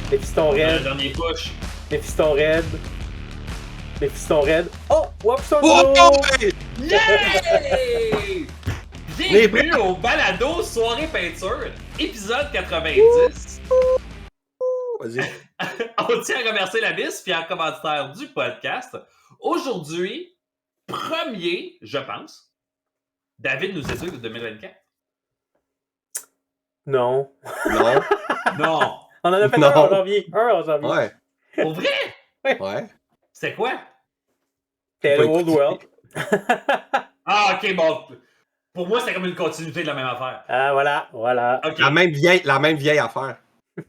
Méphiston Red. Dernier push. Méphiston Red. Méphiston Red. Oh! Wapson Oh, Joe! Yay! Bienvenue au Balado Soirée Peinture, épisode 90. Vas-y. On tient à remercier la Miss, fier commanditaire du podcast. Aujourd'hui, premier, je pense, David nous éduque de 2024. Non. Non. Non. On en a fait Non. un en janvier. Ouais. Pour vrai? Ouais. C'est quoi? C'était Pas le Old écouté. World. Ah, ok, bon. Pour moi, c'est comme une continuité de la même affaire. Ah, voilà. Ok. La même vieille affaire.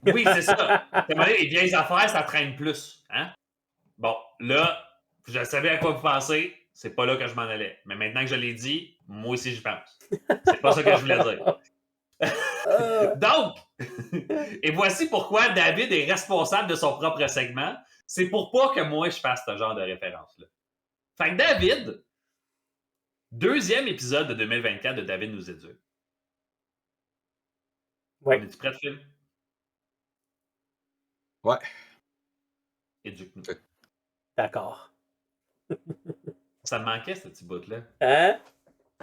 Oui, c'est ça. Les vieilles affaires, ça traîne plus. Hein? Bon, là, je savais à quoi vous pensez. C'est pas là que je m'en allais. Mais maintenant que je l'ai dit, moi aussi, j'y pense. C'est pas ça que je voulais dire. Donc, et voici pourquoi David est responsable de son propre segment. C'est pour pas que moi, je fasse ce genre de référence-là. Fait que David, deuxième épisode de 2024 de David nous éduque. Ouais. Es-tu prêt, Phil? Ouais. Éduque-nous. D'accord. Ça me manquait, ce petit bout-là. Hein?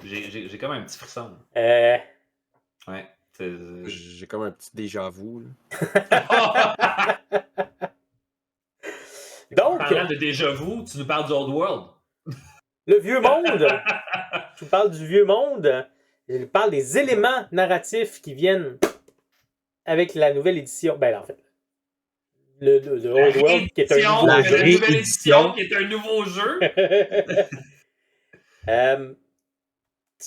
J'ai comme un petit frisson. Ouais. J'ai comme un petit déjà-vu. Donc, Parlant de déjà-vu, tu nous parles du Old World. le vieux monde. Je vous parle du vieux monde. Je vous parle des éléments narratifs qui viennent avec la nouvelle édition. Ben, en fait, le Old World qui est un nouveau La jeu. nouvelle édition qui est un nouveau jeu.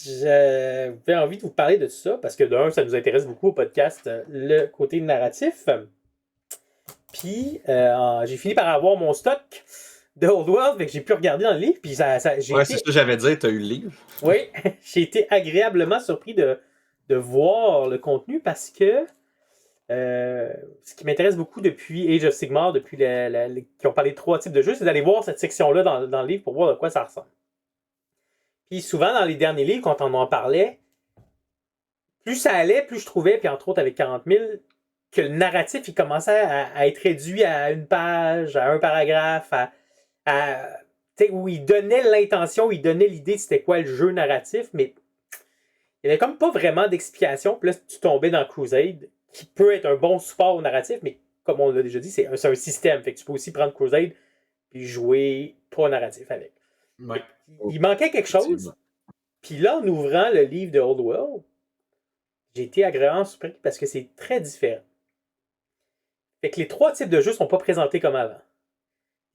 J'avais envie de vous parler de ça parce que d'un, ça nous intéresse beaucoup au podcast, le côté narratif. Puis, j'ai fini par avoir mon stock de Old World, fait que j'ai pu regarder dans le livre. Puis Ouais, c'est ça que j'avais dit, t'as eu le livre. Oui, j'ai été agréablement surpris de voir le contenu parce que ce qui m'intéresse beaucoup depuis Age of Sigmar, depuis qui ont parlé de 3 types de jeux, c'est d'aller voir cette section-là dans le livre pour voir de quoi ça ressemble. Puis souvent, dans les derniers livres, quand on en parlait, plus ça allait, plus je trouvais, puis entre autres avec 40 000, que le narratif, il commençait à être réduit à une page, à un paragraphe, où il donnait l'intention, il donnait l'idée de c'était quoi le jeu narratif, mais il n'y avait comme pas vraiment d'explication. Puis là, tu tombais dans Crusade, qui peut être un bon support au narratif, mais comme on l'a déjà dit, c'est un système. Fait que tu peux aussi prendre Crusade puis jouer pas narratif avec. Ouais. Il manquait quelque chose. Puis là, en ouvrant le livre de Old World, j'ai été agréablement surpris parce que c'est très différent. Fait que les 3 types de jeux sont pas présentés comme avant.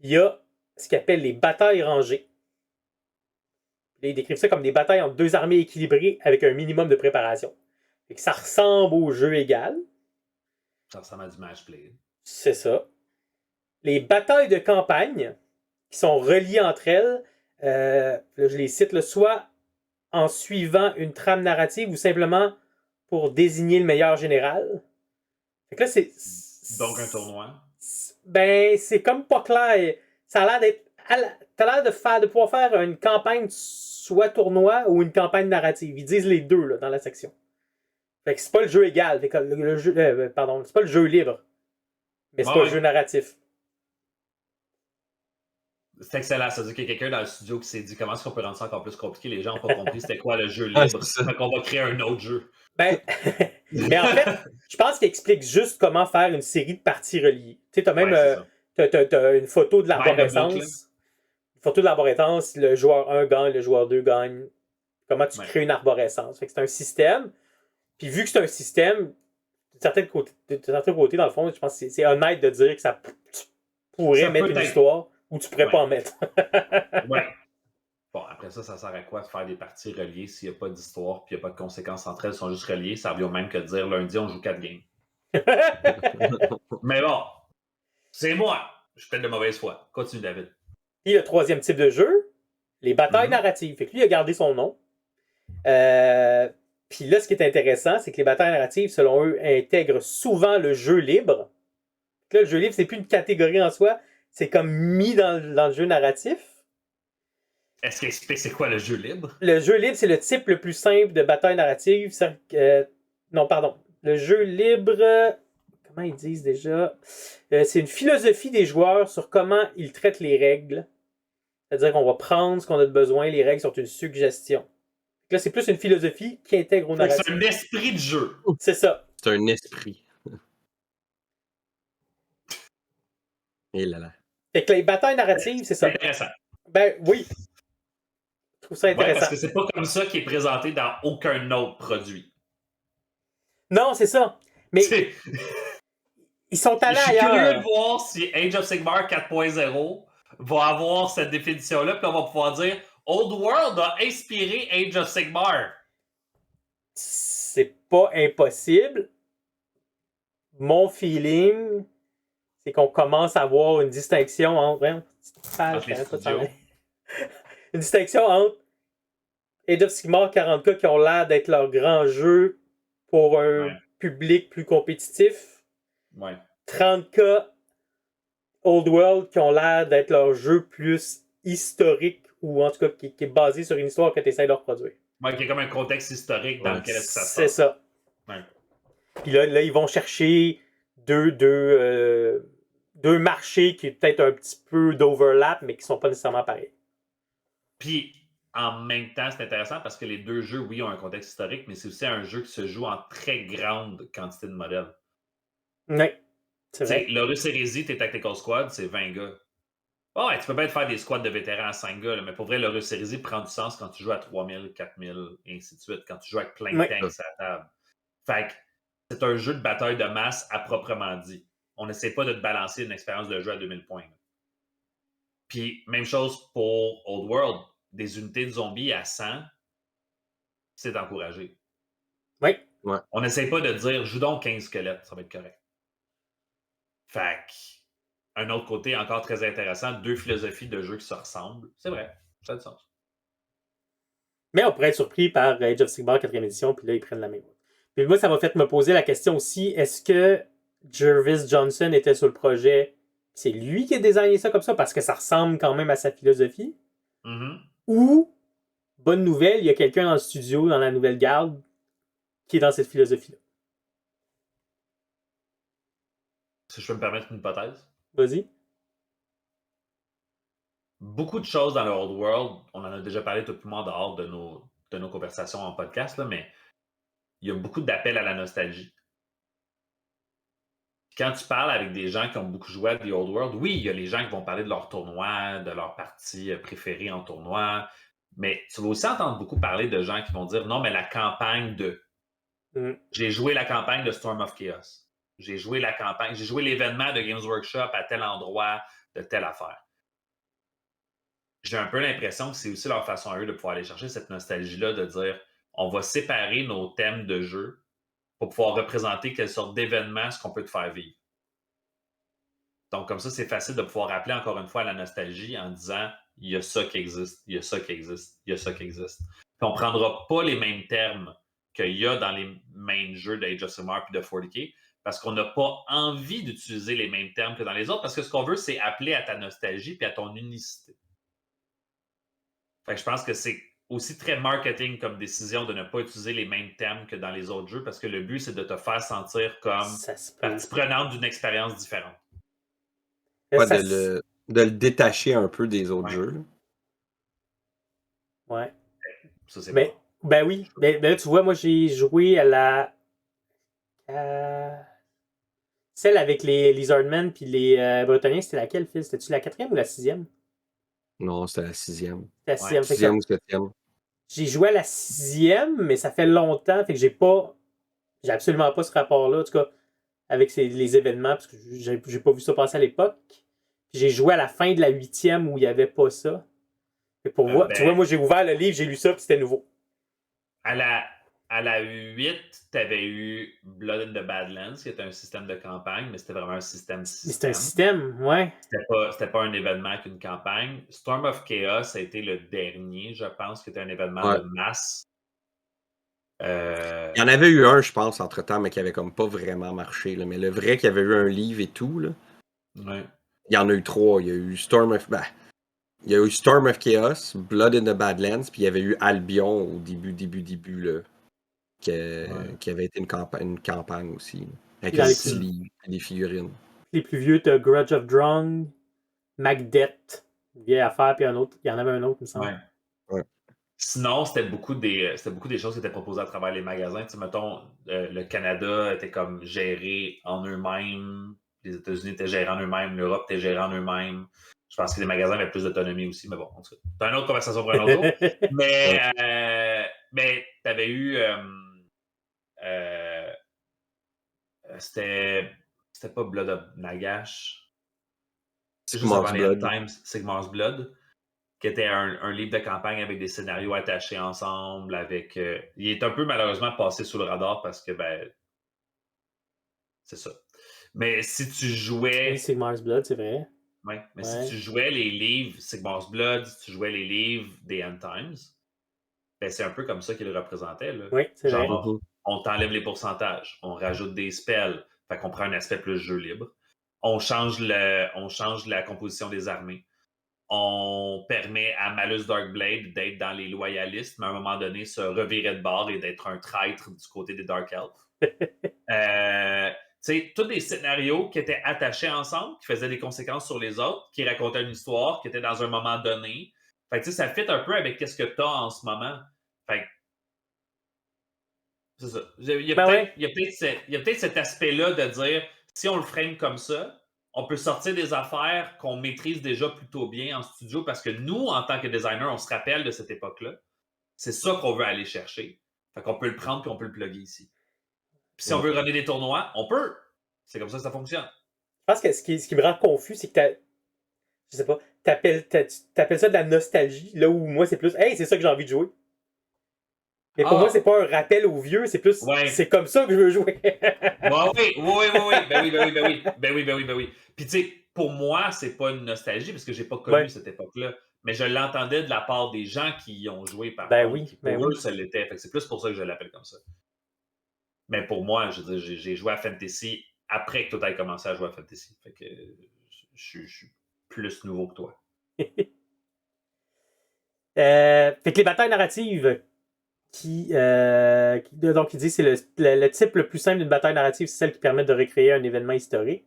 Il y a ce qu'ils appellent les batailles rangées. Là, ils décrivent ça comme des batailles entre 2 armées équilibrées avec un minimum de préparation. Fait que ça ressemble au jeu égal. Ça ressemble à du match play. C'est ça. Les batailles de campagne, qui sont reliées entre elles, là, je les cite, là, soit en suivant une trame narrative ou simplement pour désigner le meilleur général. Fait que là, c'est... Donc un tournoi. Ben, c'est comme pas clair. Ça a l'air d'être... T'as l'air de pouvoir faire une campagne soit tournoi ou une campagne narrative. Ils disent les deux là, dans la section. Fait que c'est pas le jeu égal. Fait que le jeu, c'est pas le jeu libre. Mais c'est pas le jeu narratif. C'est excellent. Ça veut dire qu'il y a quelqu'un dans le studio qui s'est dit comment est-ce qu'on peut rendre ça encore plus compliqué. Les gens n'ont pas compris c'était quoi le jeu libre. Fait qu'on va créer un autre jeu. Ben, mais en fait, je pense qu'il explique juste comment faire une série de parties reliées. Tu sais, t'as même t'as une photo de l'arborescence. Une photo de l'arborescence, le joueur 1 gagne, le joueur 2 gagne. Comment tu crées une arborescence. Fait que c'est un système. Puis vu que c'est un système, de certains côtés, dans le fond, je pense que c'est honnête de dire que ça pourrait mettre une histoire ou tu pourrais pas en mettre. Ouais. Bon, après ça sert à quoi de faire des parties reliées s'il n'y a pas d'histoire puis il n'y a pas de conséquences entre elles, elles sont juste reliées? Ça revient au même que de dire lundi, on joue 4 games. Mais bon, c'est moi. Je suis peut-être de mauvaise foi. Continue, David. Puis le 3e type de jeu, les batailles narratives. Fait que lui, il a gardé son nom. Puis là, ce qui est intéressant, c'est que les batailles narratives, selon eux, intègrent souvent le jeu libre. Là, le jeu libre, c'est plus une catégorie en soi, c'est comme mis dans le jeu narratif. Est-ce qu'il explique c'est quoi le jeu libre? Le jeu libre, c'est le type le plus simple de bataille narrative. Non, pardon. Le jeu libre... comment ils disent déjà? C'est une philosophie des joueurs sur comment ils traitent les règles. C'est-à-dire qu'on va prendre ce qu'on a de besoin, les règles sont une suggestion. Là, c'est plus une philosophie qui intègre au Fait que narratif. c'est un esprit de jeu. C'est ça. C'est un esprit. Et là là. Fait que les batailles narratives, c'est ça. C'est intéressant. Ben oui. Je trouve ça Ouais, intéressant. parce que c'est pas comme ça qui est présenté dans aucun autre produit. Non, c'est ça. Mais C'est- ils sont Je allés suis curieux de ailleurs. voir si Age of Sigmar 4.0 va avoir cette définition-là, puis on va pouvoir dire Old World a inspiré Age of Sigmar. C'est pas impossible. Mon feeling, c'est qu'on commence à avoir une distinction entre. Entre les studios. Une distinction entre Age of Sigmar 40K qui ont l'air d'être leur grand jeu pour un Ouais. public plus compétitif. Ouais. 30K Old World qui ont l'air d'être leur jeu plus historique ou en tout cas qui est basé sur une histoire que tu essaies de reproduire. Ouais, qui est comme un contexte historique dans lequel ça se C'est passe. ça. Ouais. Puis là, ils vont chercher deux marchés qui ont peut-être un petit peu d'overlap, mais qui sont pas nécessairement pareils. Puis, en même temps, c'est intéressant parce que les deux jeux, oui, ont un contexte historique, mais c'est aussi un jeu qui se joue en très grande quantité de modèles. Oui, c'est Tu sais, vrai. l'Horus Heresy, tes Tactical Squad, c'est 20 gars. Oh, ouais, tu peux bien te faire des squads de vétérans à 5 gars, là, mais pour vrai, l'Horus Heresy prend du sens quand tu joues à 3000, 4000, et ainsi de suite, quand tu joues avec plein de Ouais. tanks à la table. Fait que c'est un jeu de bataille de masse à proprement dit. On n'essaie pas de te balancer une expérience de jeu à 2000 points. Là. Puis, même chose pour Old World. Des unités de zombies à 100, c'est encouragé. Oui. Ouais. On n'essaie pas de dire, joue donc 15 squelettes, ça va être correct. Fait que, un autre côté encore très intéressant, deux philosophies de jeu qui se ressemblent. C'est vrai, ça a du sens. Mais on pourrait être surpris par Age of Sigmar 4e édition, puis là, ils prennent la même. Puis moi, ça m'a fait me poser la question aussi, est-ce que Jervis Johnson était sur le projet? C'est lui qui a designé ça comme ça parce que ça ressemble quand même à sa philosophie? Mm-hmm. Ou, bonne nouvelle, il y a quelqu'un dans le studio, dans la nouvelle garde, qui est dans cette philosophie-là. Si je peux me permettre une hypothèse. Vas-y. Beaucoup de choses dans le Old World, on en a déjà parlé tout le monde dehors de nos conversations en podcast, là, mais il y a beaucoup d'appels à la nostalgie. Quand tu parles avec des gens qui ont beaucoup joué à The Old World, oui, il y a les gens qui vont parler de leur tournoi, de leur partie préférée en tournoi, mais tu vas aussi entendre beaucoup parler de gens qui vont dire non, mais la campagne de. J'ai joué la campagne de Storm of Chaos. J'ai joué l'événement de Games Workshop à tel endroit, de telle affaire. J'ai un peu l'impression que c'est aussi leur façon à eux de pouvoir aller chercher cette nostalgie-là, de dire on va séparer nos thèmes de jeu pour pouvoir représenter quelle sorte d'événement ce qu'on peut te faire vivre. Donc, comme ça, c'est facile de pouvoir rappeler encore une fois à la nostalgie en disant il y a ça qui existe, il y a ça qui existe, il y a ça qui existe. Puis on ne prendra pas les mêmes termes qu'il y a dans les main jeux d'Age of Sigmar et de 40K parce qu'on n'a pas envie d'utiliser les mêmes termes que dans les autres parce que ce qu'on veut, c'est appeler à ta nostalgie et à ton unicité. Fait que je pense que c'est aussi très marketing comme décision de ne pas utiliser les mêmes termes que dans les autres jeux parce que le but, c'est de te faire sentir comme partie prenante d'une expérience différente. Ouais, de le détacher un peu des autres jeux. Ouais. Ça, c'est bon. Ben oui. Ben là, tu vois, moi, j'ai joué à la... celle avec les Lizardmen puis les Bretoniens, c'était laquelle, Phil? C'était-tu la 4e ou la 6e? Non, c'était la 6e. La 6e. Ouais, 6e ou 7e. J'ai joué à la 6e, mais ça fait longtemps, fait que j'ai absolument pas ce rapport-là, en tout cas, avec les événements, parce que j'ai pas vu ça passer à l'époque. J'ai joué à la fin de la 8e où il n'y avait pas ça. Et tu vois, moi j'ai ouvert le livre, j'ai lu ça, puis c'était nouveau. À la 8, tu avais eu Blood in the Badlands, qui était un système de campagne, mais c'était vraiment un système. C'était un système, ouais. C'était pas un événement qu'une campagne. Storm of Chaos a été le dernier, je pense, qui était un événement de masse. Il y en avait eu un, je pense, entre-temps, mais qui avait comme pas vraiment marché. Là. Mais le vrai qui avait eu un livre et tout, là, ouais. Il y en a eu 3. Il y a eu Storm of Chaos, Blood in the Badlands, puis il y avait eu Albion au début, là, qui avait été une campagne aussi. Là. Avec Dans les les petits livres et des figurines. Les plus vieux, t'as Grudge of Drung, Macbeth, une vieille affaire, puis un autre. Il y en avait un autre, il me semble. Ouais. Sinon, c'était beaucoup des choses qui étaient proposées à travers les magasins. Tu sais, mettons, le Canada était comme géré en eux-mêmes, les États-Unis étaient gérés en eux-mêmes, l'Europe était gérée en eux-mêmes. Je pense que les magasins avaient plus d'autonomie aussi, mais bon, en tout cas, c'est une autre conversation pour un autre jour. Mais tu avais eu. C'était pas Blood of Nagash. C'est juste avant les End Times, Sigmar's Blood, qui était un livre de campagne avec des scénarios attachés ensemble. Il est un peu malheureusement passé sous le radar parce que, c'est ça. Mais si tu jouais. Oui, Sigmar's Blood, c'est vrai. Oui, mais si tu jouais les livres Sigmar's Blood, si tu jouais les livres des End Times, c'est un peu comme ça qu'il le représentait. Là. Oui, c'est vrai. On t'enlève les pourcentages, on rajoute des spells, fait qu'on prend un aspect plus jeu libre. On change la composition des armées. On permet à Malus Darkblade d'être dans les loyalistes, mais à un moment donné, se revirer de bord et d'être un traître du côté des Dark Elves. Tous des scénarios qui étaient attachés ensemble, qui faisaient des conséquences sur les autres, qui racontaient une histoire, qui était dans un moment donné. Fait que, ça fit un peu avec ce que tu as en ce moment. Fait c'est ça. Il y a peut-être cet aspect-là de dire, si on le frame comme ça, on peut sortir des affaires qu'on maîtrise déjà plutôt bien en studio parce que nous, en tant que designer, on se rappelle de cette époque-là. C'est ça qu'on veut aller chercher. Fait qu'on peut le prendre puis on peut le plugger ici. Puis si on veut runner des tournois, on peut. C'est comme ça que ça fonctionne. Je pense que ce qui me rend confus, c'est que je sais pas, t'appelles ça de la nostalgie, là où moi c'est plus, hey, c'est ça que j'ai envie de jouer. Mais pour moi, c'est pas un rappel au vieux, c'est plus, c'est comme ça que je veux jouer. Oui. Puis tu sais, pour moi, c'est pas une nostalgie parce que j'ai pas connu cette époque-là. Mais je l'entendais de la part des gens qui y ont joué par contre. Qui pour eux, ça l'était. Fait que c'est plus pour ça que je l'appelle comme ça. Mais pour moi, je veux dire, j'ai joué à Fantasy après que toi ait commencé à jouer à Fantasy. Fait que je suis plus nouveau que toi. Fait que les batailles narratives donc il dit c'est le type le plus simple d'une bataille narrative, c'est celle qui permet de recréer un événement historique.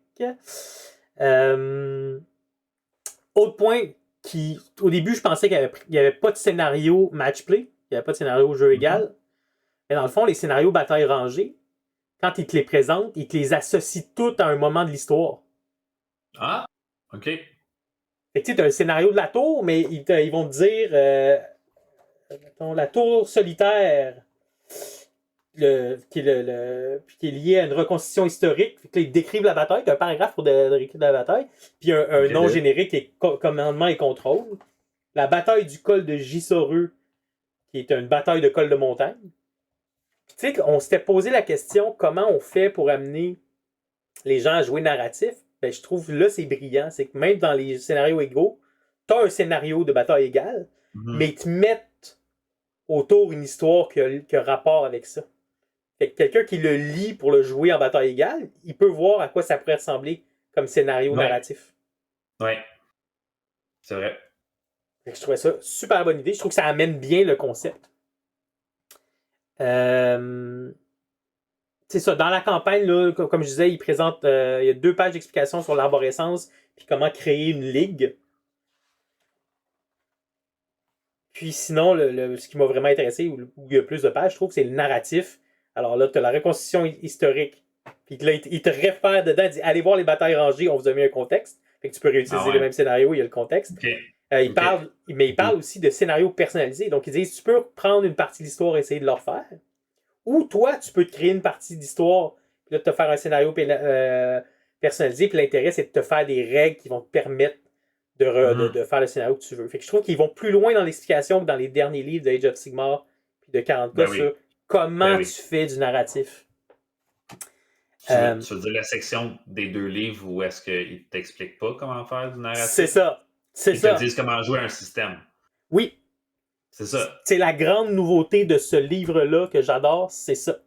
Autre point au début je pensais qu'il n'y avait pas de scénario match-play, il n'y avait pas de scénario jeu égal, mais dans le fond les scénarios bataille rangée, quand ils te les présentent, ils te les associent tous à un moment de l'histoire. Ah, ok. Fait que tu sais, t'as un scénario de la tour, mais ils vont te dire la tour solitaire qui est liée à une reconstitution historique. Fait que là, ils décrivent la bataille, t'as un paragraphe pour décrire la bataille, puis un nom générique qui est commandement et contrôle. La bataille du col de Gissoreux, qui est une bataille de col de montagne. Tu sais, on s'était posé la question comment on fait pour amener les gens à jouer narratif. Ben, je trouve là, c'est brillant. C'est que même dans les scénarios égaux, tu as un scénario de bataille égale, mais ils te mettent autour une histoire qui a rapport avec ça. Fait que quelqu'un qui le lit pour le jouer en bataille égale, il peut voir à quoi ça pourrait ressembler comme scénario narratif. Oui, c'est vrai. Fait que je trouvais ça super bonne idée. Je trouve que ça amène bien le concept. C'est ça, dans la campagne, là, comme je disais, il présente il y a 2 pages d'explications sur l'arborescence puis comment créer une ligue. Puis sinon, ce qui m'a vraiment intéressé, où il y a plus de pages, je trouve, c'est le narratif. Alors là, tu as la reconstitution historique. Puis là, il te réfère dedans, il dit allez voir les batailles rangées, on vous a mis un contexte. Fait que tu peux réutiliser le même scénario, il y a le contexte. Il parle aussi de scénarios personnalisés. Donc, il dit tu peux prendre une partie de l'histoire et essayer de le refaire. Ou toi, tu peux te créer une partie d'histoire, puis là, te faire un scénario personnalisé, puis l'intérêt, c'est de te faire des règles qui vont te permettre de faire le scénario que tu veux. Fait que je trouve qu'ils vont plus loin dans l'explication que dans les derniers livres de Age of Sigmar puis de 40K sur comment tu fais du narratif. Tu veux dire la section des 2 livres où est-ce qu'ils ne t'expliquent pas comment faire du narratif? C'est ça. Ils te disent comment jouer un système. Oui. C'est ça. C'est la grande nouveauté de ce livre-là que j'adore, c'est ça.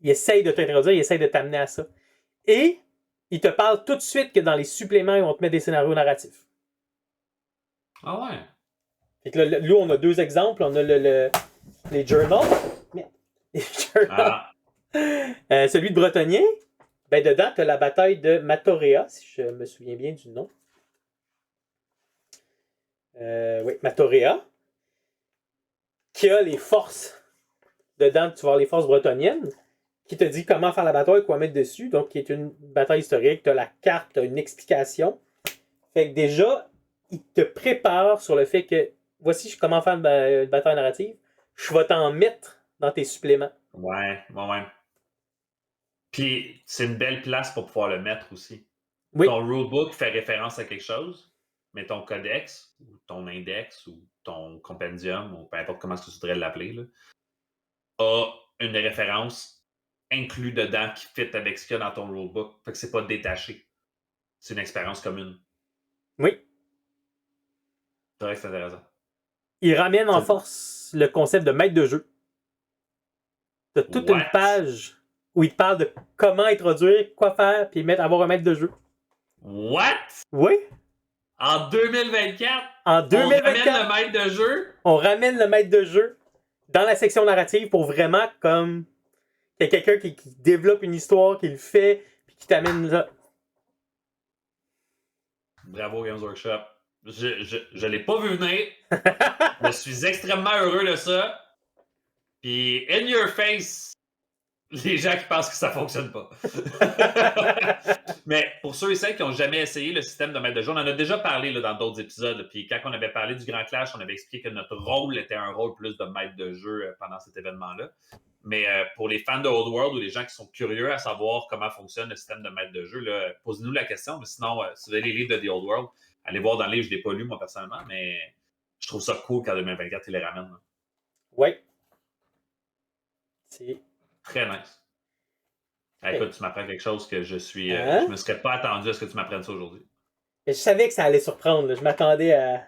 Il essaye de t'introduire, il essaye de t'amener à ça. Et il te parle tout de suite que dans les suppléments, ils vont te mettre des scénarios narratifs. Ah ouais. Fait que là, on a 2 exemples. On a les journals. Les journals. Celui de Bretonnier. Ben, dedans, tu as la bataille de Matorea, si je me souviens bien du nom. Oui, Matorea. Qui a les forces. Dedans, tu vas avoir les forces bretonniennes. Qui te dit comment faire la bataille, quoi mettre dessus. Donc, qui est une bataille historique. Tu as la carte, tu as une explication. Fait que déjà, il te prépare sur le fait que voici comment faire une bataille narrative. Je vais t'en mettre dans tes suppléments. Ouais. Puis, c'est une belle place pour pouvoir le mettre aussi. Oui. Ton rulebook fait référence à quelque chose, mais ton codex, ou ton index, ou ton compendium, ou peu importe comment tu voudrais l'appeler, là, a une référence inclue dedans qui fit avec ce qu'il y a dans ton rulebook. Fait que c'est pas détaché. C'est une expérience commune. Oui. C'est vrai que c'est intéressant. Il ramène en force le concept de maître de jeu. Tu as toute une page où il te parle de comment introduire, quoi faire, puis avoir un maître de jeu. What? Oui. En 2024? En 2024. On ramène le maître de jeu? On ramène le maître de jeu dans la section narrative pour vraiment comme... Il y a quelqu'un qui développe une histoire, qui le fait, puis qui t'amène là. Bravo Games Workshop. Je l'ai pas vu venir. Je suis extrêmement heureux de ça. Puis, in your face, les gens qui pensent que ça fonctionne pas. Mais pour ceux et celles qui n'ont jamais essayé le système de maître de jeu, on en a déjà parlé là, dans d'autres épisodes. Puis quand on avait parlé du Grand Clash, on avait expliqué que notre rôle était un rôle plus de maître de jeu pendant cet événement-là. Mais pour les fans de Old World ou les gens qui sont curieux à savoir comment fonctionne le système de maître de jeu, posez-nous la question. Mais sinon, si vous avez les livres de The Old World, allez voir dans le livre. Je ne l'ai pas lu, moi, personnellement, mais je trouve ça cool qu'en 2024, ils les ramènent. Oui. C'est très nice. Écoute, tu m'apprends quelque chose que je suis. Hein? Je me serais pas attendu à ce que tu m'apprennes ça aujourd'hui. Je savais que ça allait surprendre. Là. Je m'attendais à...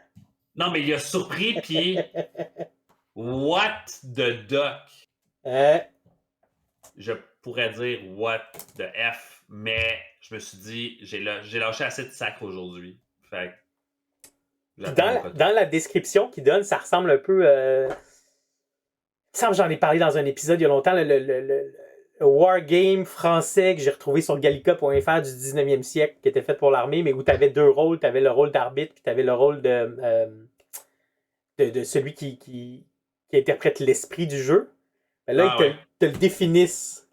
Non, mais il a surpris, puis... What the duck? Je pourrais dire what the F, mais je me suis dit, j'ai lâché assez de sacre aujourd'hui. Fait que dans la description qu'il donne, ça ressemble un peu... Il me semble que j'en ai parlé dans un épisode il y a longtemps, le wargame français que j'ai retrouvé sur gallica.fr du 19e siècle, qui était fait pour l'armée, mais où tu avais deux rôles. Tu avais le rôle d'arbitre, puis tu avais le rôle de celui qui interprète l'esprit du jeu. Mais là, ils te le définissent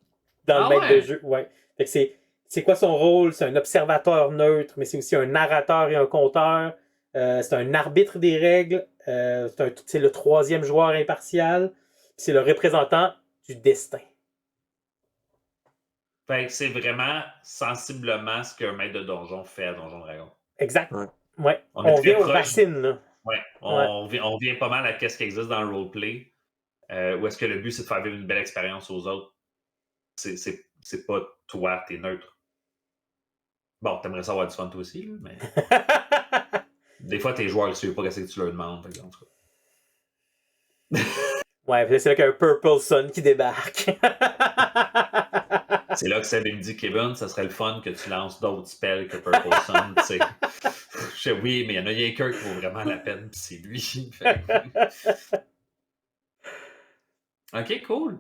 dans le maître de jeu. Ouais. Fait que c'est quoi son rôle? C'est un observateur neutre, mais c'est aussi un narrateur et un conteur. C'est un arbitre des règles. C'est le troisième joueur impartial. C'est le représentant du destin. Fait que c'est vraiment sensiblement ce qu'un maître de donjon fait à Donjon Dragon. Exact. Ouais. On vient aux racines, là. Ouais. On vient pas mal à ce qui existe dans le roleplay. Où est-ce que le but, c'est de faire vivre une belle expérience aux autres. C'est pas toi, t'es neutre. Bon, t'aimerais savoir du fun toi aussi, là, mais... Des fois, tes joueurs ne suivent pas ce que tu leur demandes. En tout cas. Ouais, c'est là qu'il y a un Purple Sun qui débarque. C'est là que Seb me dit, Kevin, ça serait le fun que tu lances d'autres spells que Purple Sun. Tu sais. Je dis, oui, mais il y en a rien qu'un qui vaut vraiment la peine, puis c'est lui. Ok, cool.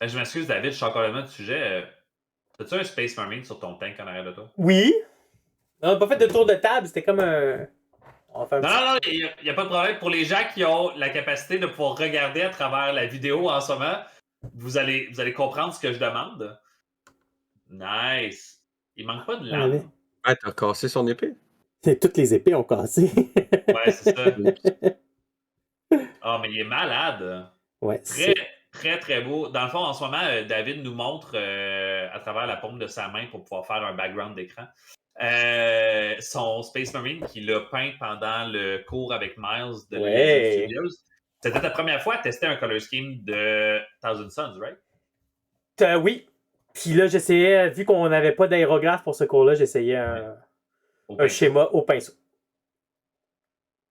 Je m'excuse, David, je suis encore le même sujet. As-tu un Space Marine sur ton tank en arrière de toi? Oui. On n'a pas fait de tour de table, c'était comme un... Non, il n'y a pas de problème. Pour les gens qui ont la capacité de pouvoir regarder à travers la vidéo en ce moment, vous allez comprendre ce que je demande. Nice. Il manque pas de lame. Ah, t'as cassé son épée? Toutes les épées ont cassé. Ouais, c'est ça. Ah, mais il est malade. Ouais, très, très beau. Dans le fond, en ce moment, David nous montre à travers la paume de sa main pour pouvoir faire un background d'écran. Son Space Marine qu'il a peint pendant le cours avec Miles de Legend Studios. C'était ta première fois à tester un color scheme de Thousand Suns, right? Oui. Puis là, j'essayais, vu qu'on n'avait pas d'aérographe pour ce cours-là, j'essayais un schéma au pinceau.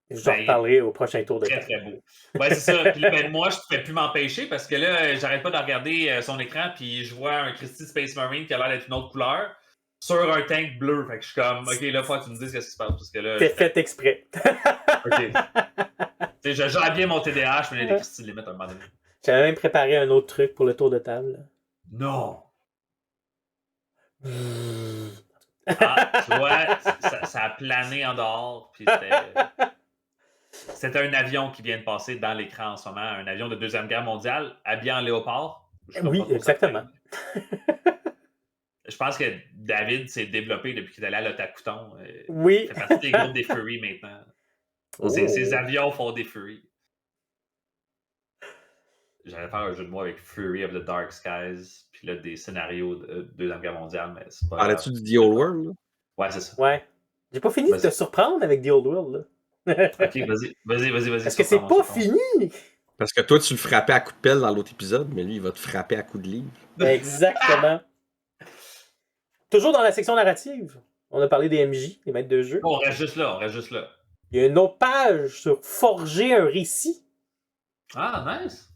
Je en reparlerai au prochain tour de Très, très beau. Ouais, c'est ça. Puis là, moi, je ne pouvais plus m'empêcher parce que là, j'arrête pas de regarder son écran puis je vois un Christy Space Marine qui a l'air d'être une autre couleur sur un tank bleu. Fait que je suis comme, OK, là, faut que tu me dises ce qui se passe. Parce que là, c'est fait exprès. OK. Je gère bien mon TDAH, mais les Christy limite à un moment donné. J'avais même préparé un autre truc pour le tour de table. Non! Ah, tu vois, ça a plané en dehors, puis c'était un avion qui vient de passer dans l'écran en ce moment, un avion de Deuxième Guerre mondiale, habillé en léopard. Je sais Oui, pas trop exactement. certain. Je pense que David s'est développé depuis qu'il est allé à l'Otakuton. Il Oui. fait partie des groupes des Fury maintenant. Ses Oh. avions font des Fury. J'allais faire un jeu de mots avec Fury of the Dark Skies, puis là, des scénarios de Deuxième Guerre mondiale, mais c'est pas grave. Parlais-tu du The Old World? Là? Ouais, c'est ça. Ouais. J'ai pas fini de te Vas-y. surprendre avec The Old World, là. Ok, vas-y. Parce que c'est pas fini! Parce que toi, tu le frappais à coups de pelle dans l'autre épisode, mais lui, il va te frapper à coups de livre. Exactement. Toujours dans la section narrative, on a parlé des MJ, les maîtres de jeu. On reste juste là. Il y a une autre page sur forger un récit. Ah, nice.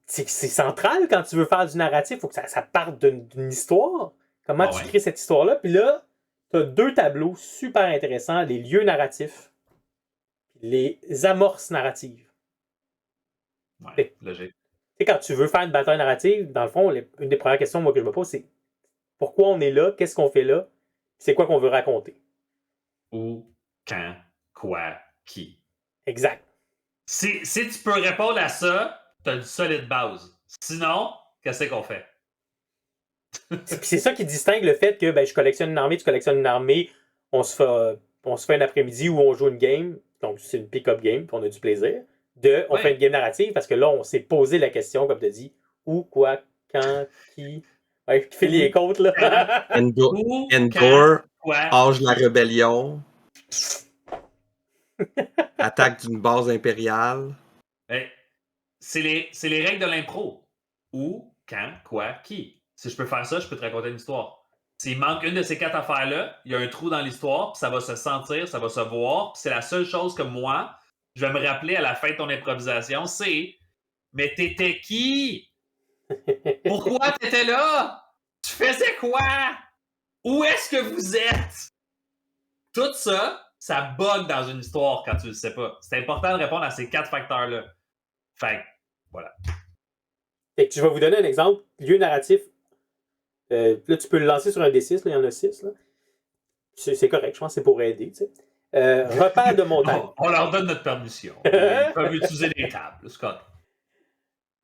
C'est central quand tu veux faire du narratif. Il faut que ça parte d'une histoire. Comment tu crées cette histoire-là. Puis là, tu as 2 tableaux super intéressants. Les lieux narratifs. Les amorces narratives. Ouais, logique. Tu sais, quand tu veux faire une bataille narrative, dans le fond, une des premières questions moi, que je me pose, c'est pourquoi on est là? Qu'est-ce qu'on fait là? C'est quoi qu'on veut raconter? Où, quand, quoi, qui. Exact. Si tu peux répondre à ça, tu as une solide base. Sinon, qu'est-ce qu'on fait? C'est ça qui distingue le fait que ben, je collectionne une armée, tu collectionnes une armée, on se fait un après-midi où on joue une game, donc c'est une pick-up game, puis on a du plaisir. On fait une game narrative parce que là, on s'est posé la question, comme tu as dit, où, quoi, quand, qui. Ouais, qui fait les côtes, là. Endor, Âge de la Rébellion, attaque d'une base impériale. C'est les règles de l'impro. Où, quand, quoi, qui. Si je peux faire ça, je peux te raconter une histoire. S'il manque une de ces 4 affaires-là, il y a un trou dans l'histoire, puis ça va se sentir, ça va se voir, puis c'est la seule chose que moi, je vais me rappeler à la fin de ton improvisation, c'est « Mais t'étais qui? Pourquoi t'étais là? Tu faisais quoi? Où est-ce que vous êtes? » Tout ça, ça bug dans une histoire quand tu le sais pas. C'est important de répondre à ces 4 facteurs-là. Fait que, voilà. Fait que je vais vous donner un exemple. Lieu narratif. Là, tu peux le lancer sur un D6, là, il y en a 6. Là. C'est correct, je pense que c'est pour aider. Tu sais. Repère de montagne. On leur donne notre permission. Ils peuvent utiliser les tables. Scott.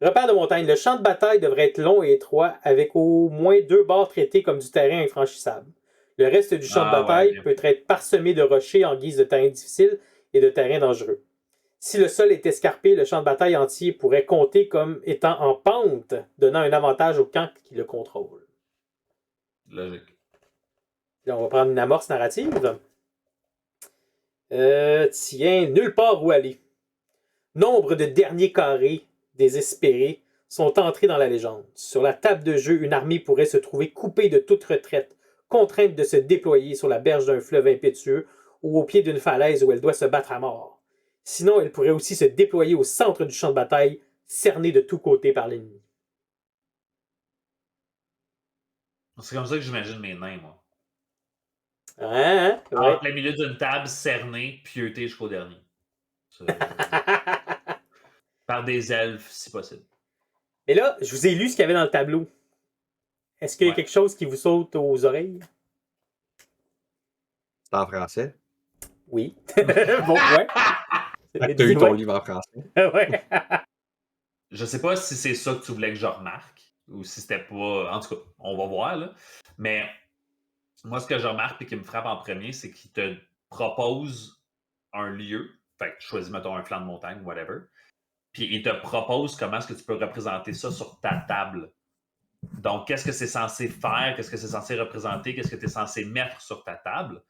Repère de montagne. Le champ de bataille devrait être long et étroit, avec au moins 2 bords traités comme du terrain infranchissable. Le reste du champ de bataille peut être parsemé de rochers en guise de terrain difficile et de terrain dangereux. Si le sol est escarpé, le champ de bataille entier pourrait compter comme étant en pente, donnant un avantage au camp qui le contrôle. Logique. Là, on va prendre une amorce narrative. Tiens, nulle part où aller. Nombre de derniers carrés désespérés sont entrés dans la légende. Sur la table de jeu, une armée pourrait se trouver coupée de toute retraite, contrainte de se déployer sur la berge d'un fleuve impétueux ou au pied d'une falaise où elle doit se battre à mort. Sinon, elle pourrait aussi se déployer au centre du champ de bataille, cernée de tous côtés par l'ennemi. C'est comme ça que j'imagine mes nains, moi. Hein? En plein milieu d'une table, cernée, pieuté jusqu'au dernier. Par des elfes, si possible. Et là, je vous ai lu ce qu'il y avait dans le tableau. Est-ce qu'il y a quelque chose qui vous saute aux oreilles? C'est en français? Oui. Bon point. Tu as eu ton livre en français? Ouais. Je sais pas si c'est ça que tu voulais que je remarque ou si c'était pas. En tout cas, on va voir, là. Mais moi, ce que je remarque et qui me frappe en premier, c'est qu'il te propose un lieu. Fait que tu choisis, mettons, un flanc de montagne, whatever. Puis il te propose comment est-ce que tu peux représenter ça sur ta table. Donc, qu'est-ce que c'est censé faire? Qu'est-ce que c'est censé représenter? Qu'est-ce que tu es censé mettre sur ta table?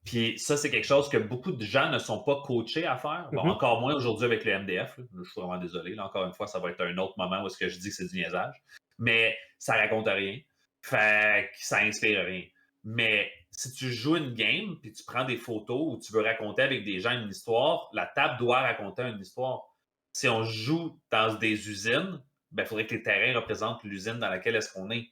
Puis ça, c'est quelque chose que beaucoup de gens ne sont pas coachés à faire. Bon, encore moins aujourd'hui avec le MDF. Là. Je suis vraiment désolé. Là, encore une fois, ça va être un autre moment où est-ce que je dis que c'est du niaisage. Mais ça raconte rien. Fait que ça inspire rien. Mais si tu joues une game puis tu prends des photos ou tu veux raconter avec des gens une histoire, la table doit raconter une histoire. Si on joue dans des usines, il faudrait que les terrains représentent l'usine dans laquelle est-ce qu'on est.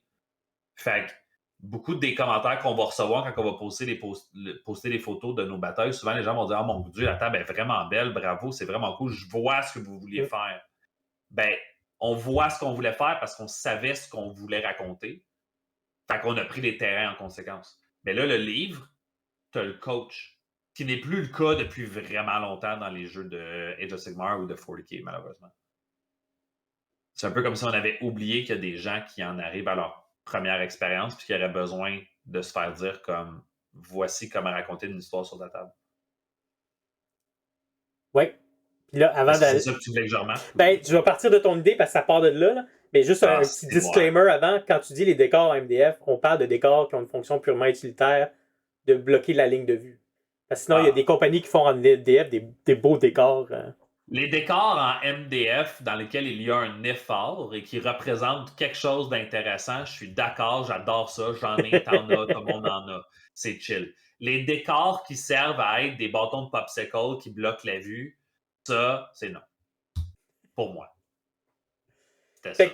Fait que beaucoup des commentaires qu'on va recevoir quand on va poster les photos de nos batailles, souvent les gens vont dire « Ah mon Dieu, la table est vraiment belle, bravo, c'est vraiment cool, je vois ce que vous vouliez faire. » Ben, on voit ce qu'on voulait faire parce qu'on savait ce qu'on voulait raconter. Fait qu'on a pris les terrains en conséquence. Mais là, le livre, tu as le coach, qui n'est plus le cas depuis vraiment longtemps dans les jeux de Age of Sigmar ou de 40K, malheureusement. C'est un peu comme si on avait oublié qu'il y a des gens qui en arrivent à leur première expérience puis qui auraient besoin de se faire dire comme voici comment raconter une histoire sur la table. Oui. Puis là, avant C'est ça que tu voulais que je remarque? Ben, je vais partir de ton idée parce que ça part de là. Mais juste un petit disclaimer avant, quand tu dis les décors en MDF, on parle de décors qui ont une fonction purement utilitaire de bloquer la ligne de vue. Parce que sinon, il y a des compagnies qui font en MDF des beaux décors. Les décors en MDF dans lesquels il y a un effort et qui représentent quelque chose d'intéressant, je suis d'accord, j'adore ça, j'en ai, t'en as, tout le monde en a. C'est chill. Les décors qui servent à être des bâtons de popsicle qui bloquent la vue, ça, c'est non. Pour moi. C'était ça.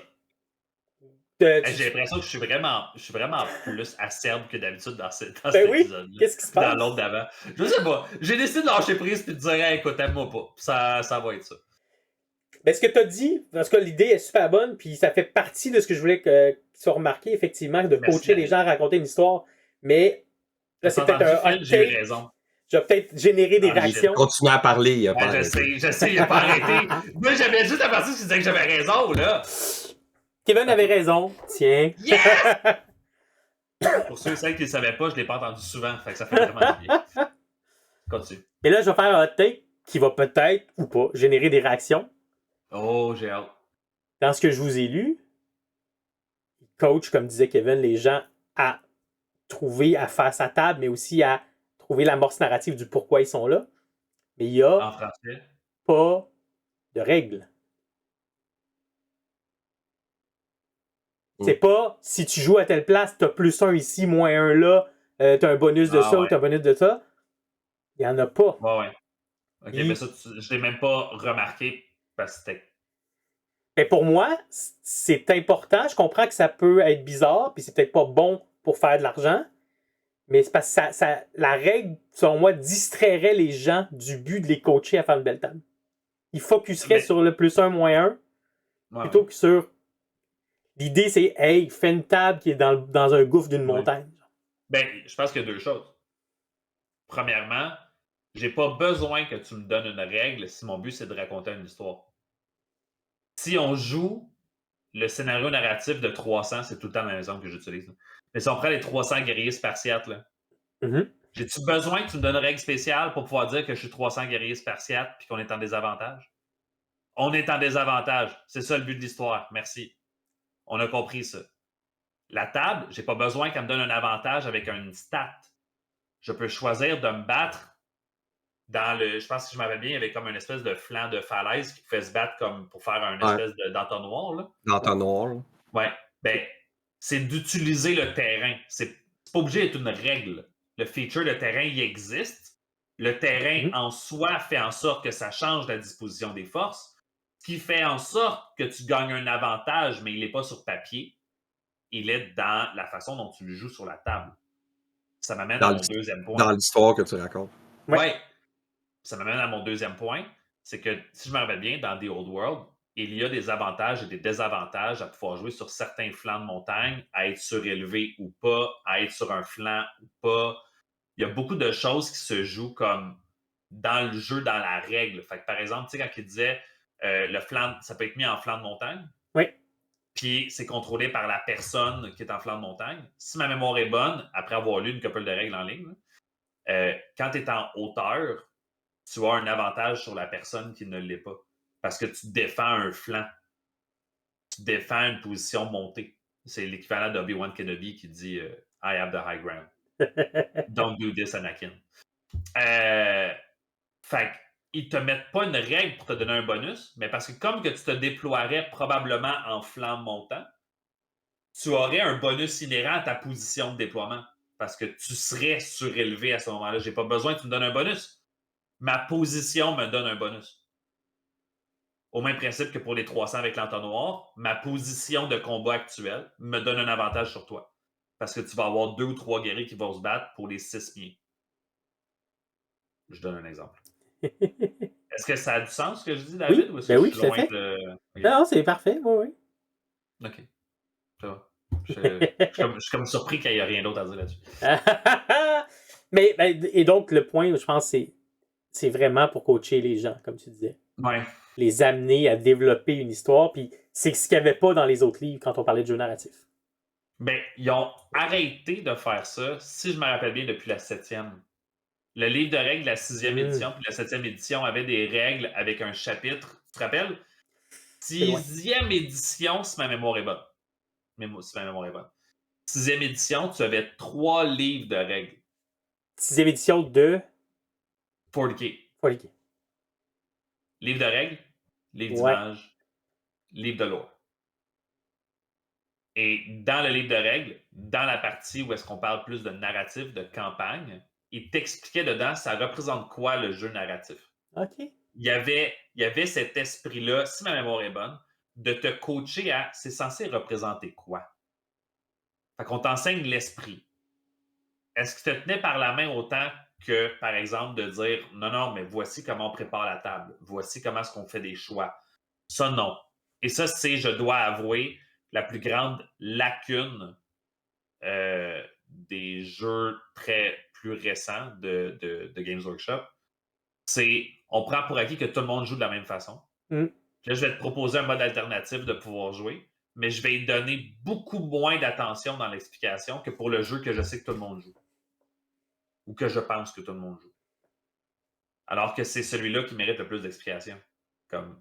J'ai l'impression que je suis vraiment plus acerbe que d'habitude dans cet épisode-là. Qu'est-ce qui se passe? Dans l'autre d'avant. Je sais pas. J'ai décidé de lâcher prise et de dire hey, écoute, aime-moi pas. Ça va être ça. Ben, ce que tu as dit, parce que l'idée est super bonne, puis ça fait partie de ce que je voulais qu'il soit remarqué, effectivement, de coacher les gens à raconter une histoire. Mais là, c'est peut-être un j'ai eu raison. Je vais peut-être générer des réactions. Continue à parler. Il a pas je sais, il n'a pas arrêté. Moi, j'avais juste à partir qui disait que j'avais raison, là. Kevin avait raison. Tiens. Yes! Pour ceux et celles qui ne le savaient pas, je ne l'ai pas entendu souvent. Fait que ça fait vraiment bien. Continue. Et là, je vais faire un hot take qui va peut-être, ou pas, générer des réactions. Oh, j'ai hâte. Dans ce que je vous ai lu, coach, comme disait Kevin, les gens à trouver, à faire sa table, mais aussi à trouver l'amorce narrative du pourquoi ils sont là. Mais il n'y a pas de règles. C'est pas si tu joues à telle place, t'as plus 1 ici, moins 1 là, t'as un bonus de ça ou t'as un bonus de ça. Il n'y en a pas. Ouais. Ok, mais ça, je l'ai même pas remarqué parce que c'était. Mais pour moi, c'est important. Je comprends que ça peut être bizarre, puis c'est peut-être pas bon pour faire de l'argent. Mais c'est parce que la règle, selon moi, distrairait les gens du but de les coacher à faire une belle table. Ils focuseraient sur le plus 1, moins 1, plutôt que sur. L'idée, c'est, hey, fais une table qui est dans un gouffre d'une montagne. Ben, je pense qu'il y a 2 choses. Premièrement, j'ai pas besoin que tu me donnes une règle si mon but, c'est de raconter une histoire. Si on joue le scénario narratif de 300, c'est tout le temps la maison que j'utilise. Mais si on prend les 300 guerriers spartiates, là, j'ai-tu besoin que tu me donnes une règle spéciale pour pouvoir dire que je suis 300 guerriers spartiates et qu'on est en désavantage? On est en désavantage. C'est ça le but de l'histoire. Merci. On a compris ça. La table, j'ai pas besoin qu'elle me donne un avantage avec une stat. Je peux choisir de me battre dans le. Je pense que je m'avais bien, il y avait comme une espèce de flanc de falaise qui pouvait se battre comme pour faire une espèce d'entonnoir. Là. D'entonnoir. Ouais. Ben, c'est d'utiliser le terrain. C'est pas obligé d'être une règle. Le feature de terrain, il existe. Le terrain en soi fait en sorte que ça change la disposition des forces, ce qui fait en sorte que tu gagnes un avantage, mais il n'est pas sur papier. Il est dans la façon dont tu le joues sur la table. Ça m'amène à mon deuxième point. Dans l'histoire que tu racontes. Oui. Ça m'amène à mon deuxième point. C'est que, si je me rappelle bien, dans The Old World, il y a des avantages et des désavantages à pouvoir jouer sur certains flancs de montagne, à être surélevé ou pas, à être sur un flanc ou pas. Il y a beaucoup de choses qui se jouent comme dans le jeu, dans la règle. Fait que, par exemple, tu sais, quand il disait le flanc, ça peut être mis en flanc de montagne. Oui. Puis c'est contrôlé par la personne qui est en flanc de montagne. Si ma mémoire est bonne, après avoir lu une couple de règles en ligne, quand tu es en hauteur, tu as un avantage sur la personne qui ne l'est pas. Parce que tu défends un flanc. Tu défends une position montée. C'est l'équivalent d'Obi-Wan Kenobi qui dit I have the high ground. Don't do this, Anakin. Fait qu'ils ne te mettent pas une règle pour te donner un bonus, mais parce que comme que tu te déploierais probablement en flanc montant, tu aurais un bonus inhérent à ta position de déploiement. Parce que tu serais surélevé à ce moment-là. Je n'ai pas besoin que tu me donnes un bonus. Ma position me donne un bonus. Au même principe que pour les 300 avec l'entonnoir, ma position de combat actuelle me donne un avantage sur toi. Parce que tu vas avoir 2 ou 3 guerriers qui vont se battre pour les 6 pieds. Je donne un exemple. Est-ce que ça a du sens ce que je dis, David? Oui, ou est-ce que oui, tout à fait. Okay. Non, c'est parfait, oui. OK. Ça va. Je suis comme surpris qu'il n'y ait rien d'autre à dire là-dessus. Mais, et donc, le point, je pense, c'est vraiment pour coacher les gens, comme tu disais. Ouais. Les amener à développer une histoire, puis c'est ce qu'il n'y avait pas dans les autres livres quand on parlait de jeux narratifs. Ben, ils ont arrêté de faire ça, si je me rappelle bien, depuis la 7e. Le livre de règles, la 6e édition, puis la 7e édition avaient des règles avec un chapitre. Tu te rappelles? C'est loin. 6e édition, si ma mémoire est bonne. Si ma mémoire est bonne. 6e édition, tu avais 3 livres de règles. 6e édition de 40K. 40K. Livre de règles, livre Ouais. d'images, livre de lore. Et dans le livre de règles, dans la partie où est-ce qu'on parle plus de narratif, de campagne, il t'expliquait dedans ça représente quoi le jeu narratif. OK. Il y avait cet esprit-là, si ma mémoire est bonne, de te coacher à c'est censé représenter quoi. Fait qu'on t'enseigne l'esprit. Est-ce que tu te tenais par la main autant que, par exemple, de dire non, mais voici comment on prépare la table, voici comment est-ce qu'on fait des choix. Ça, non. Et ça, c'est, je dois avouer, la plus grande lacune des jeux plus récents de Games Workshop. C'est, on prend pour acquis que tout le monde joue de la même façon. Mm. Là, je vais te proposer un mode alternatif de pouvoir jouer, mais je vais y donner beaucoup moins d'attention dans l'explication que pour le jeu que je sais que tout le monde joue. Ou que je pense que tout le monde joue. Alors que c'est celui-là qui mérite le plus d'explications.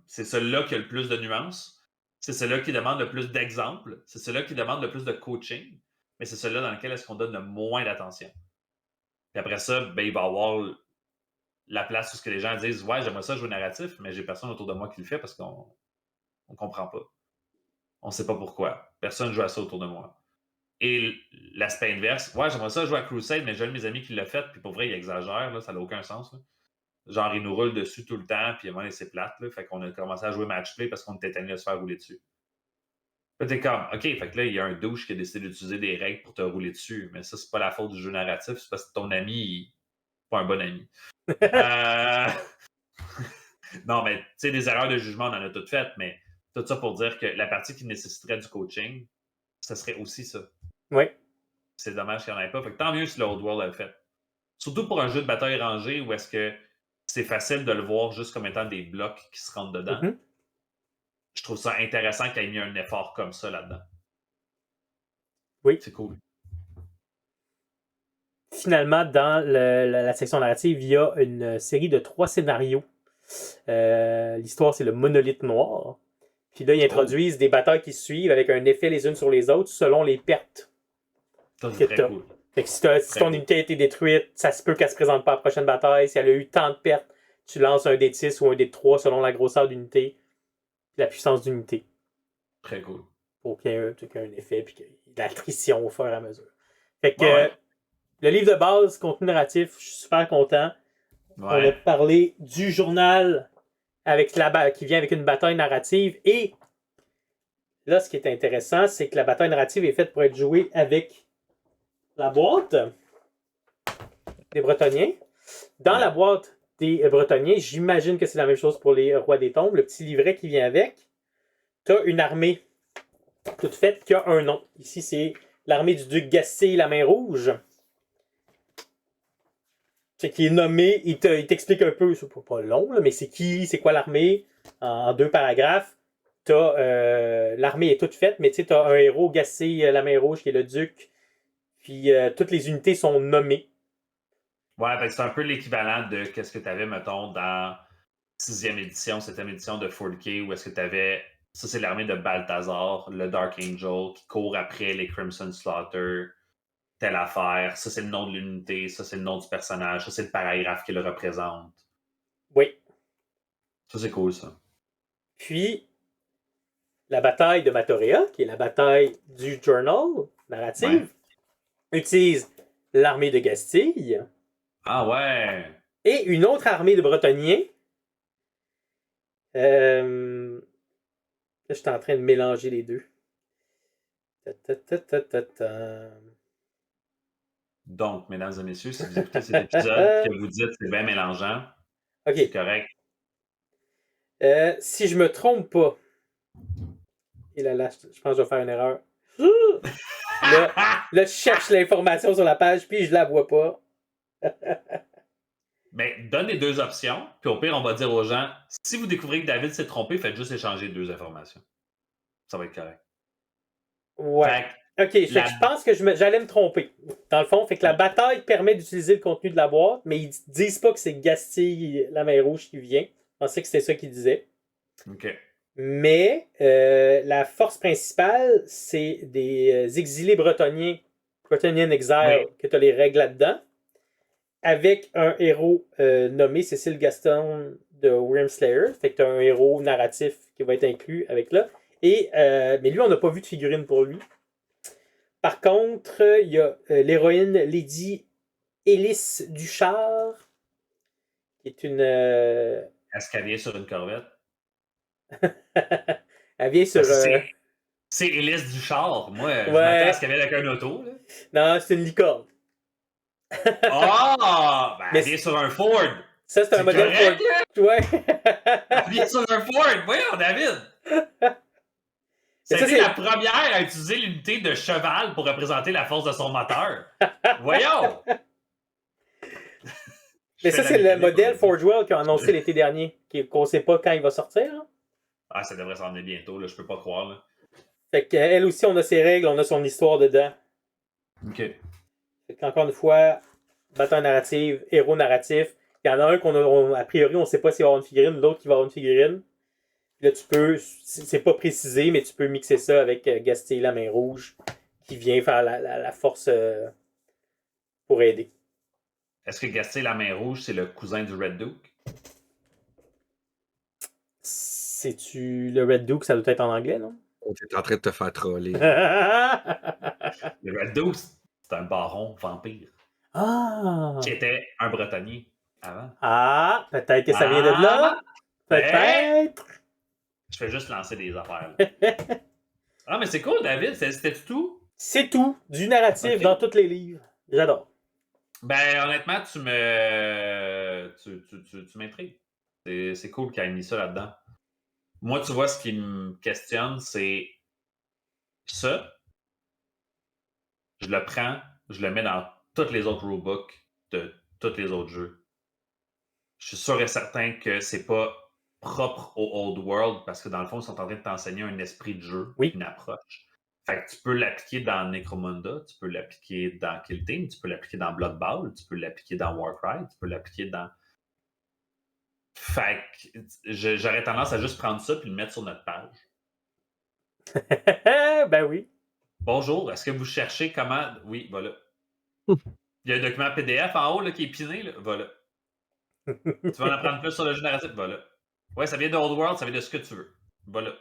C'est celui-là qui a le plus de nuances, c'est celui-là qui demande le plus d'exemples, c'est celui-là qui demande le plus de coaching, mais c'est celui-là dans lequel est-ce qu'on donne le moins d'attention. Puis après ça, ben, il va y avoir la place où ce que les gens disent « Ouais, j'aimerais ça jouer narratif, mais j'ai personne autour de moi qui le fait parce qu'on ne comprend pas. On ne sait pas pourquoi. Personne ne joue à ça autour de moi. » Et l'aspect inverse, « Ouais, j'aimerais ça jouer à Crusade, mais j'ai un de mes amis qui l'a fait, puis pour vrai, il exagère, là, ça n'a aucun sens. Là. Genre, il nous roule dessus tout le temps, puis à un moment donné, c'est plate. Là, fait qu'on a commencé à jouer match-play parce qu'on était tanné de se faire rouler dessus. Là, t'es comme, OK, fait que là, il y a un douche qui a décidé d'utiliser des règles pour te rouler dessus, mais ça, c'est pas la faute du jeu narratif, c'est parce que ton ami, il n'est pas un bon ami. Non, mais tu sais, des erreurs de jugement, on en a toutes faites, mais tout ça pour dire que la partie qui nécessiterait du coaching, ça serait aussi ça. Oui. C'est dommage qu'il n'y en ait pas. Fait que tant mieux si le Old World a le fait. Surtout pour un jeu de bataille rangé où est-ce que c'est facile de le voir juste comme étant des blocs qui se rentrent dedans. Mm-hmm. Je trouve ça intéressant qu'il ait mis un effort comme ça là-dedans. Oui. C'est cool. Finalement, dans la section narrative, il y a une série de 3 scénarios. L'histoire, c'est le monolithe noir. Puis là, ils introduisent des batailles qui suivent avec un effet les unes sur les autres selon les pertes. Ça, c'est très cool. Fait que si ton unité a été détruite, ça se peut qu'elle ne se présente pas à la prochaine bataille. Si elle a eu tant de pertes, tu lances un dé de 6 ou un dé de 3 selon la grosseur d'unité et la puissance d'unité. Très cool. Pour qu'il y ait un effet et qu'il y ait de l'attrition au fur et à mesure. Fait que le livre de base, contenu narratif, je suis super content. Ouais. On a parlé du journal qui vient avec une bataille narrative. Et là, ce qui est intéressant, c'est que la bataille narrative est faite pour être jouée avec la boîte des Bretonniens. Dans la boîte des Bretonniens, j'imagine que c'est la même chose pour les Rois des Tombes. Le petit livret qui vient avec, tu as une armée toute faite qui a un nom. Ici, c'est l'armée du duc Gastille, la main rouge. C'est qui est nommé, il t'explique un peu, c'est pas long, là, mais c'est qui, c'est quoi l'armée, en 2 paragraphes. L'armée est toute faite, mais tu as un héros, Gastille, la main rouge, qui est le duc. Puis toutes les unités sont nommées. Ouais, c'est un peu l'équivalent de qu'est-ce que tu avais, mettons, dans 6e édition, 7e édition de 40K, où est-ce que tu avais. Ça, c'est l'armée de Balthazar, le Dark Angel, qui court après les Crimson Slaughter, telle affaire. Ça, c'est le nom de l'unité, ça, c'est le nom du personnage, ça, c'est le paragraphe qui le représente. Oui. Ça, c'est cool, ça. Puis, la bataille de Matorea, qui est la bataille du journal narrative, utilise l'armée de Gastille. Ah ouais! Et une autre armée de Bretonniens. Là, je suis en train de mélanger les deux. Donc, mesdames et messieurs, si vous écoutez cet épisode que vous dites c'est bien mélangeant, c'est correct. Si je me trompe pas, et là, je pense que je vais faire une erreur. Là, je cherche l'information sur la page, puis je la vois pas. Mais donne les deux options, puis au pire, on va dire aux gens, si vous découvrez que David s'est trompé, faites juste échanger deux informations. Ça va être correct. Ouais. Fait Ok, fait que je pense que j'allais me tromper. Dans le fond, fait que la bataille permet d'utiliser le contenu de la boîte, mais ils disent pas que c'est Gastille, la main rouge, qui vient. Je pensais que c'était ça qu'ils disaient. OK. Mais la force principale, c'est des exilés bretoniens, Bretonian Exile, que tu as les règles là-dedans, avec un héros nommé Cécile Gaston de Wyrmslayer. Fait que tu as un héros narratif qui va être inclus avec là. Mais lui, on n'a pas vu de figurine pour lui. Par contre, il y a l'héroïne Lady Élise Duchard, qui est une. Est-ce qu'elle vient sur une corvette? Elle vient sur. C'est Élise Duchard. Moi, je Ouais. m'attends à ce qu'elle vienne avec un auto. Là. Non, c'est une licorne. Ah! Ben, Mais elle vient sur un Ford. Ça, c'est un modèle correct, Ford. Ouais. Elle vient sur un Ford. Voyons, David. Mais ça, C'était la première à utiliser l'unité de cheval pour représenter la force de son moteur. Voyons! Mais ça, c'est le modèle Forge World qui a annoncé l'été dernier, qu'on ne sait pas quand il va sortir. Là. Ah, ça devrait s'en venir bientôt, là, je peux pas croire. Là. Fait qu'elle aussi, on a ses règles, on a son histoire dedans. OK. Fait qu'encore une fois, bataille narrative, héros narratif. Il y en a un a priori, on ne sait pas s'il va y avoir une figurine, l'autre qui va avoir une figurine. Là, tu peux, c'est pas précisé, mais tu peux mixer ça avec Gastille, la main rouge, qui vient faire la force pour aider. Est-ce que Gastille, la main rouge, c'est le cousin du Red Duke? C'est-tu le Red Duke, ça doit être en anglais, non? T'es en train de te faire troller. Le Red Duke, c'est un baron vampire. Ah! Qui était un bretonnier avant. Ah! Peut-être que ça vient de là? Peut-être! Je fais juste lancer des affaires. Ah, mais c'est cool, David. C'était tout? C'est tout. Du narratif dans tous les livres. J'adore. Ben, honnêtement, tu m'intrigues. C'est cool qu'il ait mis ça là-dedans. Moi, tu vois, ce qui me questionne, c'est ça. Je le prends, je le mets dans tous les autres rulebooks de tous les autres jeux. Je suis sûr et certain que c'est pas propre au Old World parce que dans le fond, ils sont en train de t'enseigner un esprit de jeu, une approche. Fait que tu peux l'appliquer dans Necromunda, tu peux l'appliquer dans Kill Team, tu peux l'appliquer dans Blood Bowl, tu peux l'appliquer dans Warcry, tu peux l'appliquer dans. Fait que j'aurais tendance à juste prendre ça et le mettre sur notre page. Ben oui. Bonjour, est-ce que vous cherchez comment. Oui, voilà. Il y a un document PDF en haut là, qui est piné, là. Voilà. Tu veux en apprendre plus sur le jeu narratif? Voilà. Ouais, ça vient de Old World, ça vient de ce que tu veux. Voilà.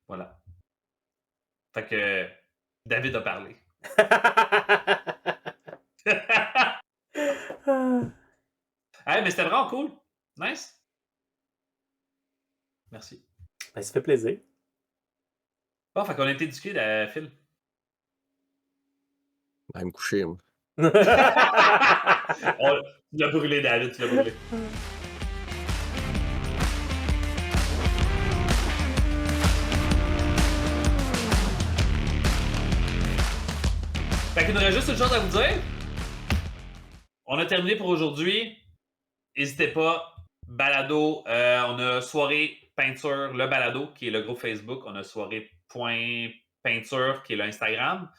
Voilà. Fait que David a parlé. Hey, mais c'était vraiment cool. Nice. Merci. Ben, ça fait plaisir. Bon, fait qu'on a été éduqués, Phil. Va me coucher, moi. Tu l'as brûlé, David, tu l'as brûlé. Fait qu'il nous reste juste une chose à vous dire. On a terminé pour aujourd'hui. N'hésitez pas. Balado, on a soirée peinture, le balado, qui est le groupe Facebook. On a soirée.peinture, qui est le Instagram.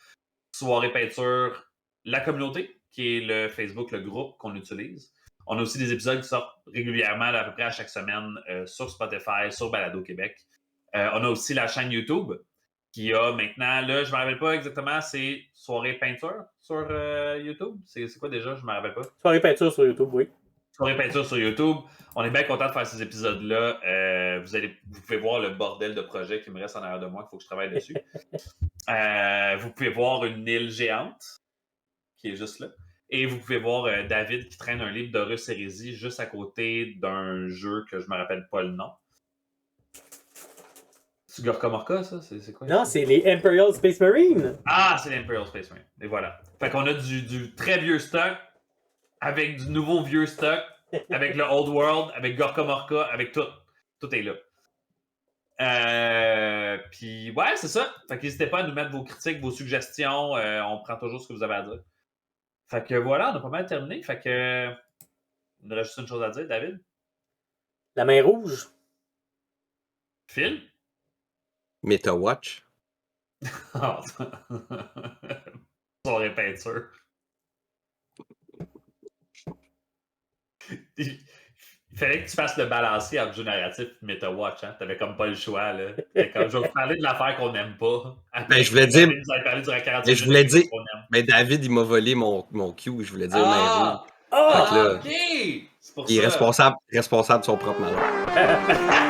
Soirée peinture, la communauté, qui est le Facebook, le groupe qu'on utilise. On a aussi des épisodes qui sortent régulièrement, à peu près à chaque semaine, sur Spotify, sur Balado Québec. On a aussi la chaîne YouTube, qui a maintenant, là, je ne me rappelle pas exactement, c'est Soirée peinture sur YouTube. C'est quoi déjà? Je ne me rappelle pas. Soirée peinture sur YouTube, oui. Soirée peinture sur YouTube. On est bien content de faire ces épisodes-là. Vous pouvez voir le bordel de projets qui me reste en arrière de moi, qu'il faut que je travaille dessus. Vous pouvez voir une île géante qui est juste là. Et vous pouvez voir David qui traîne un livre d'Horus Hérésie juste à côté d'un jeu que je ne me rappelle pas le nom. C'est Gorka Morka, ça? C'est quoi? Non, c'est les Imperial Space Marines. Ah, c'est l'Imperial Space Marine. Et voilà. Fait qu'on a du très vieux stock avec du nouveau vieux stock, avec le Old World, avec Gorka Morka, avec tout. Tout est là. Puis, ouais, c'est ça. Fait qu'hésitez pas à nous mettre vos critiques, vos suggestions. On prend toujours ce que vous avez à dire. Fait que voilà, on a pas mal terminé. Fait que. Il nous reste juste une chose à dire, David. La main rouge. Phil? MetaWatch. Son répéteur. Il fallait que tu fasses le balancier entre jeu narratif et MetaWatch, hein? T'avais comme pas le choix, là. Comme, je vais vous parler de l'affaire qu'on n'aime pas. Après, Ben, je voulais dire. Vous avez parlé durant 40 Mais minutes je voulais de dire. qu'on aime. Mais David, il m'a volé mon cue. Je voulais dire main rouge. Ah! Fait que là, OK! C'est pour il est ça. responsable de son propre malheur.